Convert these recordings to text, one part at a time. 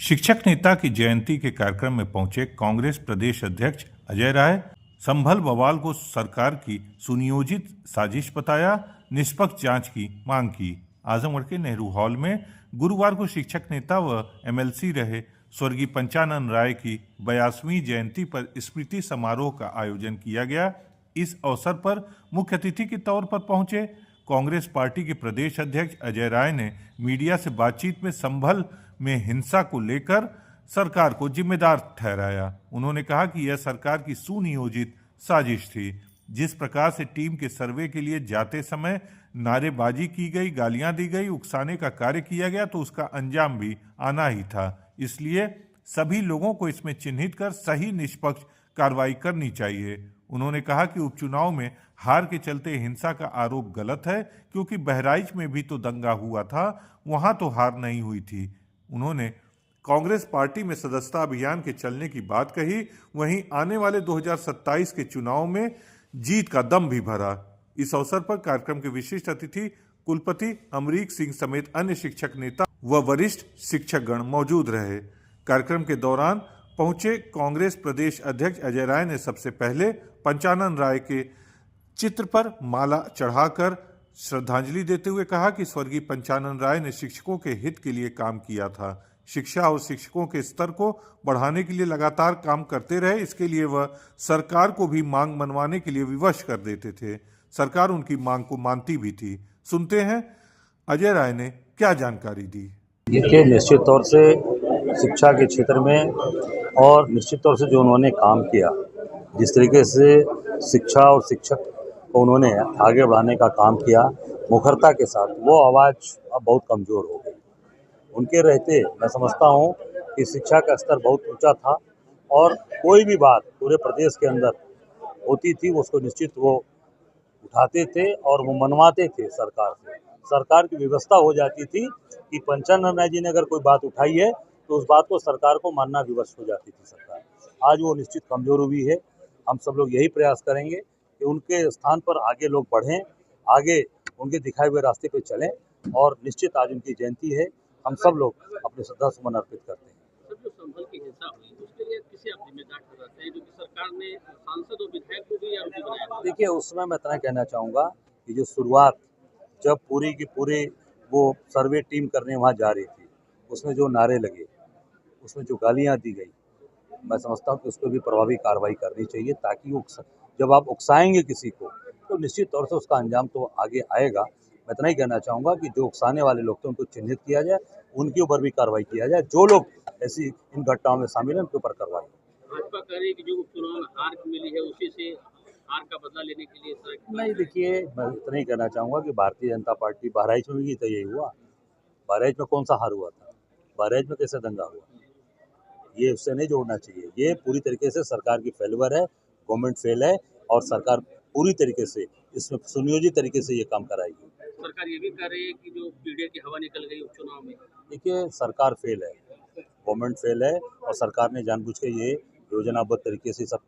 शिक्षक नेता की जयंती के कार्यक्रम में पहुंचे कांग्रेस प्रदेश अध्यक्ष अजय राय। संभल बवाल को सरकार की सुनियोजित साजिश बताया, निष्पक्ष जांच की मांग की। आजमगढ़ के नेहरू हॉल में गुरुवार को शिक्षक नेता व एमएलसी रहे स्वर्गीय पंचानन राय की 82वीं जयंती पर स्मृति समारोह का आयोजन किया गया। इस अवसर पर मुख्य अतिथि के तौर पर पहुंचे कांग्रेस पार्टी के प्रदेश अध्यक्ष अजय राय ने मीडिया से बातचीत में संभल में हिंसा को लेकर सरकार को जिम्मेदार ठहराया। उन्होंने कहा कि यह सरकार की सुनियोजित साजिश थी। जिस प्रकार से टीम के सर्वे के लिए जाते समय नारेबाजी की गई, गालियां दी गई, उकसाने का कार्य किया गया, तो उसका अंजाम भी आना ही था। इसलिए सभी लोगों को इसमें चिन्हित कर सही निष्पक्ष कार्रवाई करनी चाहिए। उन्होंने कहा कि उपचुनाव में हार के चलते हिंसा का आरोप गलत है, क्योंकि बहराइच में भी तो दंगा हुआ था, वहां तो हार नहीं हुई थी। उन्होंने कांग्रेस पार्टी में सदस्यता अभियान के चलने की बात कही, वहीं आने वाले 2027 के चुनाव में जीत का दम भी भरा। इस अवसर पर कार्यक्रम के विशिष्ट अतिथि कुलपति अमरीक सिंह समेत अन्य शिक्षक नेता व वरिष्ठ शिक्षकगण मौजूद रहे। कार्यक्रम के दौरान पहुंचे कांग्रेस प्रदेश अध्यक्ष अजय राय ने सबसे पहले पंचानन राय के चित्र पर माला चढ़ाकर श्रद्धांजलि देते हुए कहा कि स्वर्गीय पंचानन राय ने शिक्षकों के हित के लिए काम किया था। शिक्षा और शिक्षकों के स्तर को बढ़ाने के लिए लगातार काम करते रहे। इसके लिए वह सरकार को भी मांग मनवाने के लिए विवश कर देते थे। सरकार उनकी मांग को मानती भी थी। सुनते हैं अजय राय ने क्या जानकारी दी। देखिए, निश्चित तौर से शिक्षा के क्षेत्र में और निश्चित तौर से जो उन्होंने काम किया, जिस तरीके से शिक्षा और शिक्षक को उन्होंने आगे बढ़ाने का काम किया मुखरता के साथ, वो आवाज़ अब बहुत कमज़ोर हो गई। उनके रहते मैं समझता हूँ कि शिक्षा का स्तर बहुत ऊंचा था और कोई भी बात पूरे प्रदेश के अंदर होती थी उसको निश्चित वो उठाते थे और वो मनवाते थे सरकार से। सरकार की व्यवस्था हो जाती थी कि पंचानन राय जी ने अगर कोई बात उठाई है तो उस बात को सरकार को मानना विवश हो जाती थी सरकार। आज वो निश्चित कमज़ोर हुई है। हम सब लोग यही प्रयास करेंगे कि उनके स्थान पर आगे लोग बढ़ें, आगे उनके दिखाए हुए रास्ते पे चलें और निश्चित आज उनकी जयंती है। हम सब लोग अपने श्रद्धा सुमन अर्पित करते हैं। जो संभल की हिंसा हुई उसके लिए किसे आप जिम्मेदार ठहराते हैं, क्योंकि सरकार ने सांसद और विधायक को भी आरोपी बनाया? देखिए, उसमें मैं इतना कहना चाहूँगा कि जो शुरुआत जब पूरी की पूरी वो सर्वे टीम करने वहाँ जा रही थी, उसमें जो नारे लगे, उसमें जो गालियाँ दी गई, मैं समझता हूँ कि उस पर भी प्रभावी कार्रवाई करनी चाहिए, ताकि जब आप उकसाएंगे किसी को तो निश्चित तौर से उसका अंजाम तो आगे आएगा। मैं इतना ही कहना चाहूँगा कि जो उकसाने वाले लोग थे उनको चिन्हित किया जाए, उनके ऊपर भी कार्रवाई किया जाए। जो लोग ऐसी इन घटनाओं में शामिल हैं उनके ऊपर कार्रवाई। भाजपा कह रही है कि जो उपचुनाव में हार मिली है उसी से हार का बदला लेने के लिए नहीं, देखिए, मैं इतना ही कहना चाहूँगा कि भारतीय जनता पार्टी बहराइच में भी तो यही हुआ। बहराइच में कौन सा हार हुआ था? बहराइच में कैसे दंगा हुआ? ये उससे नहीं जोड़ना चाहिए। ये पूरी तरीके से सरकार की फेल्यूर है, गवर्नमेंट फेल है और सरकार पूरी तरीके से इसमें सुनियोजित तरीके से ये काम कराएगी। सरकार ये भी कह रही है कि जो पीड़े की हवा निकल गई उपचुनाव में। देखिए, सरकार फेल है, गवर्नमेंट फेल है और सरकार ने जानबूझ के ये योजनाबद्ध तरीके से सब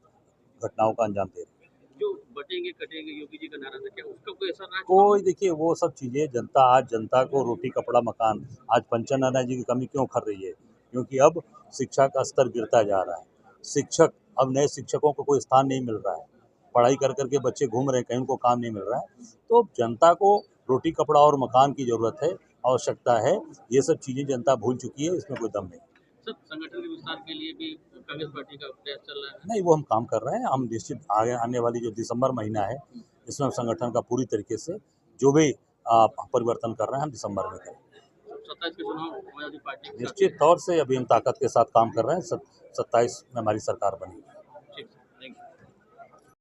घटनाओं का अंजाम दे रही है। जो बटेंगे कटेंगे योगी जी का नारा था, क्या उसका कोई असर रहा? कोई, देखिए, वो सब चीज़ें जनता को रोटी कपड़ा मकान, आज पंचानन राय जी की कमी क्यों कर रही है? क्योंकि अब शिक्षा का स्तर गिरता जा रहा है। शिक्षक, अब नए शिक्षकों को कोई स्थान नहीं मिल रहा है। पढ़ाई कर करके बच्चे घूम रहे हैं, कहीं उनको काम नहीं मिल रहा है। तो जनता को रोटी कपड़ा और मकान की ज़रूरत है, आवश्यकता है। ये सब चीज़ें जनता भूल चुकी है, इसमें कोई दम नहीं। सब संगठन के विस्तार के लिए भी कांग्रेस पार्टी का प्रयास चल रहा है? नहीं, वो हम काम कर रहे हैं। हम निश्चित आगे आने वाली जो दिसंबर महीना है, इसमें संगठन का पूरी तरीके से जो भी परिवर्तन कर रहे हैं हम दिसंबर में करें। 27 के चुनाव समाजवादी पार्टी निश्चित तौर से अभी हम ताकत के साथ काम कर रहे हैं। 27 में हमारी सरकार बनेगी।